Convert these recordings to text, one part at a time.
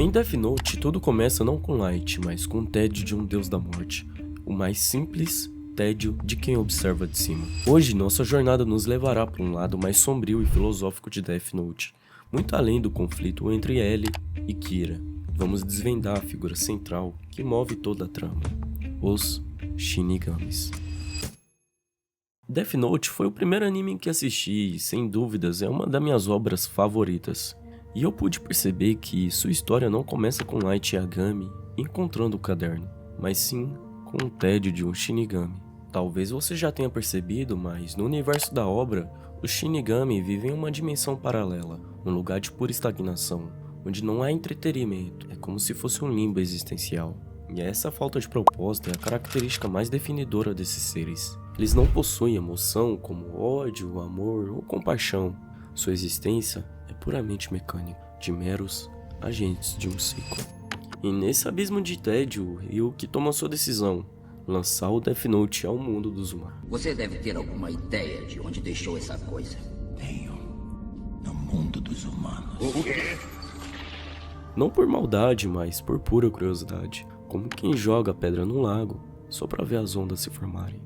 Em Death Note, tudo começa não com Light, mas com o tédio de um deus da morte. O mais simples tédio de quem observa de cima. Hoje, nossa jornada nos levará para um lado mais sombrio e filosófico de Death Note, muito além do conflito entre L e Kira. Vamos desvendar a figura central que move toda a trama: os Shinigamis. Death Note foi o primeiro anime que assisti e, sem dúvidas, é uma das minhas obras favoritas. E eu pude perceber que sua história não começa com Light Yagami encontrando o caderno, mas sim com o tédio de um Shinigami. Talvez você já tenha percebido, mas no universo da obra, os Shinigami vivem em uma dimensão paralela, um lugar de pura estagnação, onde não há entretenimento, é como se fosse um limbo existencial. E essa falta de proposta é a característica mais definidora desses seres. Eles não possuem emoção como ódio, amor ou compaixão. Sua existência é puramente mecânica, de meros agentes de um ciclo. E nesse abismo de tédio, Ryuki toma sua decisão: lançar o Death Note ao mundo dos humanos. Você deve ter alguma ideia de onde deixou essa coisa. Tenho. No mundo dos humanos. O quê? Não por maldade, mas por pura curiosidade. Como quem joga a pedra no lago, só para ver as ondas se formarem.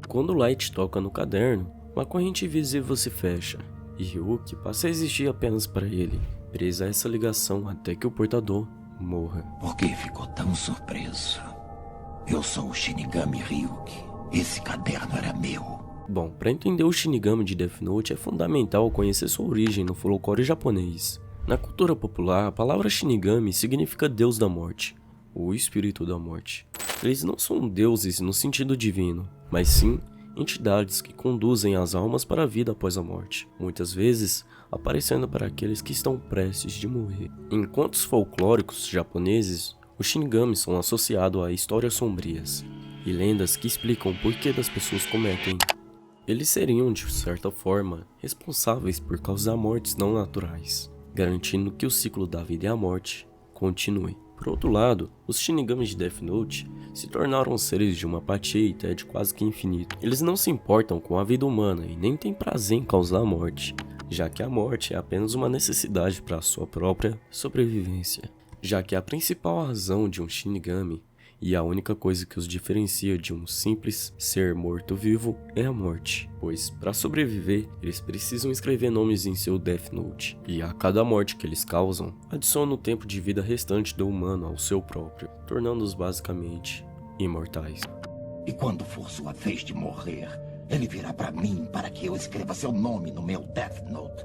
Quando Light toca no caderno, uma corrente invisível se fecha, e Ryuki passa a existir apenas para ele, presa a essa ligação até que o portador morra. Por que ficou tão surpreso? Eu sou o Shinigami Ryuki. Esse caderno era meu. Bom, para entender o Shinigami de Death Note é fundamental conhecer sua origem no folclore japonês. Na cultura popular, a palavra Shinigami significa Deus da Morte, ou Espírito da Morte. Eles não são deuses no sentido divino, mas sim entidades que conduzem as almas para a vida após a morte, muitas vezes aparecendo para aqueles que estão prestes de morrer. Em contos folclóricos japoneses, os Shinigami são associados a histórias sombrias e lendas que explicam o porquê das pessoas cometem. Eles seriam, de certa forma, responsáveis por causar mortes não naturais, garantindo que o ciclo da vida e a morte continue. Por outro lado, os Shinigamis de Death Note se tornaram seres de uma apatia e tédio quase que infinito. Eles não se importam com a vida humana e nem têm prazer em causar a morte, já que a morte é apenas uma necessidade para a sua própria sobrevivência. Já que a principal razão de um Shinigami e a única coisa que os diferencia de um simples ser morto-vivo é a morte, pois para sobreviver eles precisam escrever nomes em seu Death Note, e a cada morte que eles causam, adiciona o tempo de vida restante do humano ao seu próprio, tornando-os basicamente imortais. E quando for sua vez de morrer, ele virá para mim para que eu escreva seu nome no meu Death Note.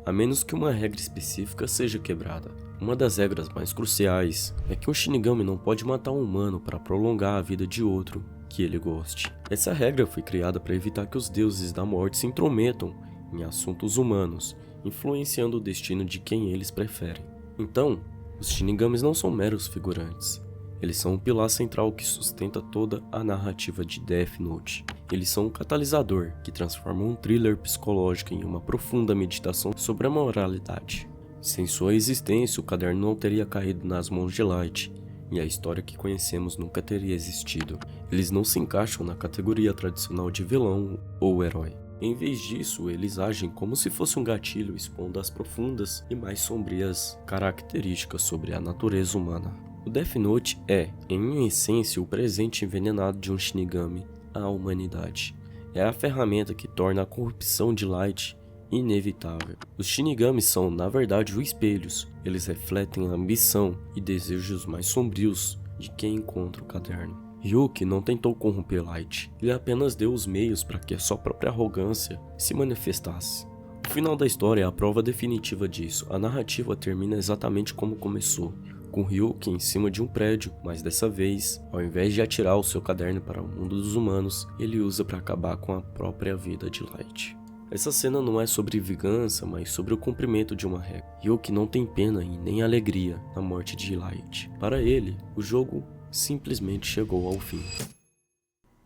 A menos que uma regra específica seja quebrada. Uma das regras mais cruciais é que um Shinigami não pode matar um humano para prolongar a vida de outro que ele goste. Essa regra foi criada para evitar que os deuses da morte se intrometam em assuntos humanos, influenciando o destino de quem eles preferem. Então, os Shinigamis não são meros figurantes. Eles são um pilar central que sustenta toda a narrativa de Death Note. Eles são um catalisador que transforma um thriller psicológico em uma profunda meditação sobre a moralidade. Sem sua existência, o caderno não teria caído nas mãos de Light, e a história que conhecemos nunca teria existido. Eles não se encaixam na categoria tradicional de vilão ou herói. Em vez disso, eles agem como se fosse um gatilho expondo as profundas e mais sombrias características sobre a natureza humana. O Death Note é, em essência, o presente envenenado de um Shinigami à humanidade. É a ferramenta que torna a corrupção de Light inevitável. Os Shinigamis são, na verdade, os espelhos. Eles refletem a ambição e desejos mais sombrios de quem encontra o caderno. Ryuki não tentou corromper Light, ele apenas deu os meios para que a sua própria arrogância se manifestasse. O final da história é a prova definitiva disso. A narrativa termina exatamente como começou, com Ryuki em cima de um prédio, mas dessa vez, ao invés de atirar o seu caderno para o mundo dos humanos, ele usa para acabar com a própria vida de Light. Essa cena não é sobre vingança, mas sobre o cumprimento de uma regra. Ryuki não tem pena e nem alegria na morte de Light. Para ele, o jogo simplesmente chegou ao fim.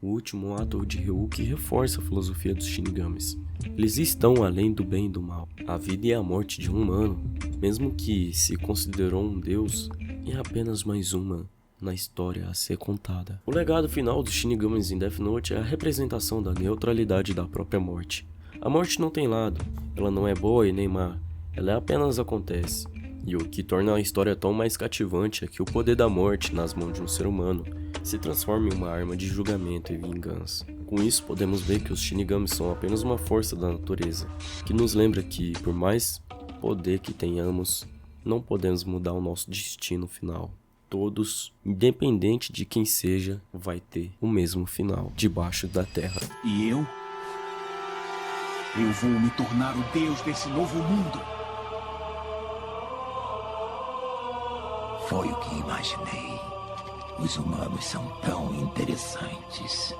O último ato de Ryuki reforça a filosofia dos Shinigamis. Eles estão além do bem e do mal. A vida e a morte de um humano, mesmo que se considerou um deus, é apenas mais uma na história a ser contada. O legado final dos Shinigamis em Death Note é a representação da neutralidade da própria morte. A morte não tem lado, ela não é boa e nem má, ela apenas acontece. E o que torna a história tão mais cativante é que o poder da morte nas mãos de um ser humano se transforma em uma arma de julgamento e vingança. Com isso, podemos ver que os Shinigamis são apenas uma força da natureza, que nos lembra que, por mais poder que tenhamos, não podemos mudar o nosso destino final. Todos, independente de quem seja, vai ter o mesmo final, debaixo da terra. E eu? Eu vou me tornar o deus desse novo mundo. Foi o que imaginei. Os humanos são tão interessantes.